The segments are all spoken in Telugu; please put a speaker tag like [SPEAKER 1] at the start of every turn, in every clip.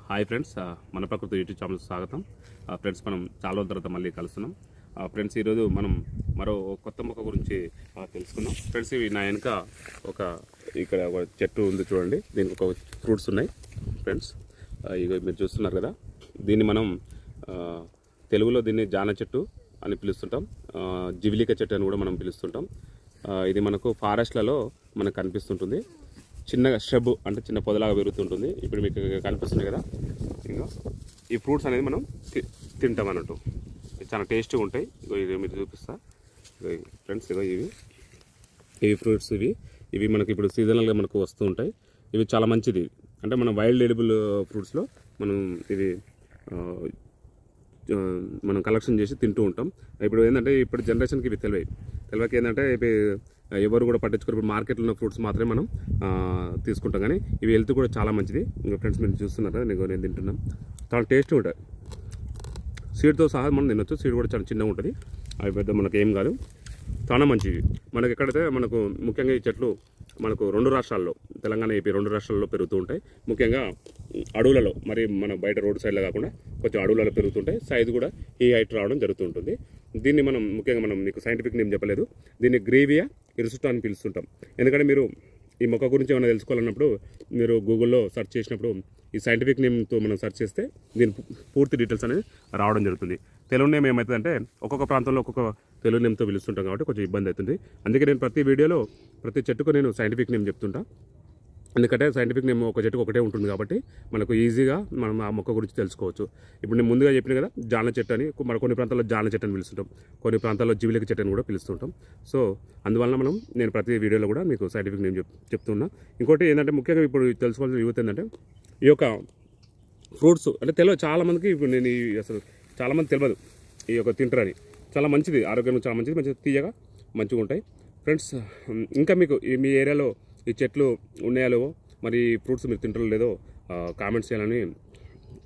[SPEAKER 1] హాయ్ ఫ్రెండ్స్, మన ప్రకృతి యూట్యూబ్ ఛానల్ స్వాగతం. ఫ్రెండ్స్, మనం చాలా రోజుల తర్వాత మళ్ళీ కలుస్తున్నాం. ఫ్రెండ్స్, ఈరోజు మనం మరో కొత్త మొక్క గురించి తెలుసుకుందాం. ఫ్రెండ్స్, ఇవి నా వెనుక ఇక్కడ ఒక చెట్టు ఉంది చూడండి. దీనికి ఒక ఫ్రూట్స్ ఉన్నాయి. ఫ్రెండ్స్, ఇక మీరు చూస్తున్నారు కదా, దీన్ని మనం తెలుగులో దీన్ని జాన చెట్టు అని పిలుస్తుంటాం, జివిలిక చెట్టు అని కూడా మనం పిలుస్తుంటాం. ఇది మనకు ఫారెస్ట్లలో మనకు కనిపిస్తుంటుంది. చిన్నగా ష్రబ్ అంటే చిన్న పొదలాగా పెరుగుతుంటుంది. ఇప్పుడు మీకు కనిపిస్తుంది కదా, ఇంకా ఈ ఫ్రూట్స్ అనేది మనం తింటాం అన్నట్టు. చాలా టేస్టీగా ఉంటాయి. ఇది మీరు చూపిస్తా ఫ్రెండ్స్. ఇగో ఇవి ఫ్రూట్స్ ఇవి మనకి ఇప్పుడు సీజనల్గా మనకు వస్తూ ఉంటాయి. ఇవి చాలా మంచిది. అంటే మనం వైల్డ్ ఎడిబుల్ ఫ్రూట్స్లో మనం ఇది మనం కలెక్షన్ చేసి తింటూ ఉంటాం. ఇప్పుడు ఏంటంటే ఇప్పుడు జనరేషన్కి ఇవి తెలియక ఏంటంటే ఎవరు కూడా పట్టించుకోరు. ఇప్పుడు మార్కెట్లో ఉన్న ఫ్రూట్స్ మాత్రమే మనం తీసుకుంటాం, కానీ ఇవి హెల్త్ కూడా చాలా మంచిది. ఇంకా ఫ్రెండ్స్, మీరు చూస్తున్నారు కదా, నేను తింటున్నాను. చాలా టేస్టీ ఉంటుంది. సీడ్తో సహా మనం తినొచ్చు. సీడ్ కూడా చాలా చిన్నగా ఉంటుంది. అవి పెద్ద మనకు ఏం కాదు, చాలా మంచివి. మనకి ఎక్కడైతే మనకు ముఖ్యంగా ఈ చెట్లు మనకు 2 రాష్ట్రాల్లో, తెలంగాణ, ఏపీ 2 రాష్ట్రాల్లో పెరుగుతూ ఉంటాయి. ముఖ్యంగా అడవులలో, మరి మన బయట రోడ్ సైడ్లో కాకుండా కొంచెం అడవులలో పెరుగుతుంటాయి. సైజు కూడా ఈ హైట్ రావడం జరుగుతుంటుంది. దీన్ని మనం ముఖ్యంగా మనం మీకు సైంటిఫిక్ నేమ్ చెప్పలేదు. దీన్ని గ్రేవియా ఇరుసుటా అని పిలుస్తుంటాం. ఎందుకంటే మీరు ఈ మొక్క గురించి ఏమైనా తెలుసుకోవాలన్నప్పుడు మీరు గూగుల్లో సెర్చ్ చేసినప్పుడు ఈ సైంటిఫిక్ నేమ్తో మనం సెర్చ్ చేస్తే దీని పూర్తి డీటెయిల్స్ అనేది రావడం జరుగుతుంది. తెలుగు నేమ్ ఏమవుతుందంటే ఒక్కొక్క ప్రాంతంలో ఒక్కొక్క తెలుగు నేమ్తో పిలుస్తుంటాం కాబట్టి కొంచెం ఇబ్బంది అవుతుంది. అందుకే నేను ప్రతి వీడియోలో ప్రతి చెట్టుకు నేను సైంటిఫిక్ నేమ్ చెప్తుంటా. ఎందుకంటే సైంటిఫిక్ నేమ్ ఒక చెట్టుకు ఒకటే ఉంటుంది కాబట్టి మనకు ఈజీగా మనం ఆ మొక్క గురించి తెలుసుకోవచ్చు. ఇప్పుడు నేను ముందుగా చెప్పిన కదా, జాన చెట్టు అని, మన కొన్ని ప్రాంతాల్లో జాన చెట్టు అని పిలుస్తుంటాం, కొన్ని ప్రాంతాల్లో జివిలిక చెట్టు అని కూడా పిలుస్తుంటాం. సో అందువల్ల నేను ప్రతి వీడియోలో కూడా మీకు సైంటిఫిక్ నేమ్ చెప్తున్నా. ఇంకోటి ఏంటంటే ముఖ్యంగా ఇప్పుడు తెలుసుకోవాల్సిన యువత ఏంటంటే, ఈ యొక్క ఫ్రూట్స్ అంటే తెలియదు చాలామందికి. ఇప్పుడు నేను అసలు చాలామంది తెలియదు ఈ యొక్క తింటారని. చాలా మంచిది, ఆరోగ్యానికి చాలా మంచిది, మంచిగా తీయగా మంచిగా ఉంటాయి. ఫ్రెండ్స్, ఇంకా మీకు మీ ఏరియాలో ఈ చెట్లు ఉన్నాయో లేవో, మరి ఫ్రూట్స్ మీరు తింటారో లేదో కామెంట్స్ చేయాలని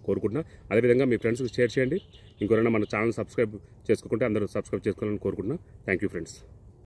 [SPEAKER 1] కోరుకుంటున్నా. అదేవిధంగా మీ ఫ్రెండ్స్కి షేర్ చేయండి. ఇంకెవరైనా మన ఛానల్ సబ్స్క్రైబ్ చేసుకోకుంటే అందరూ సబ్స్క్రైబ్ చేసుకోవాలని కోరుకుంటున్నా. Thank you friends.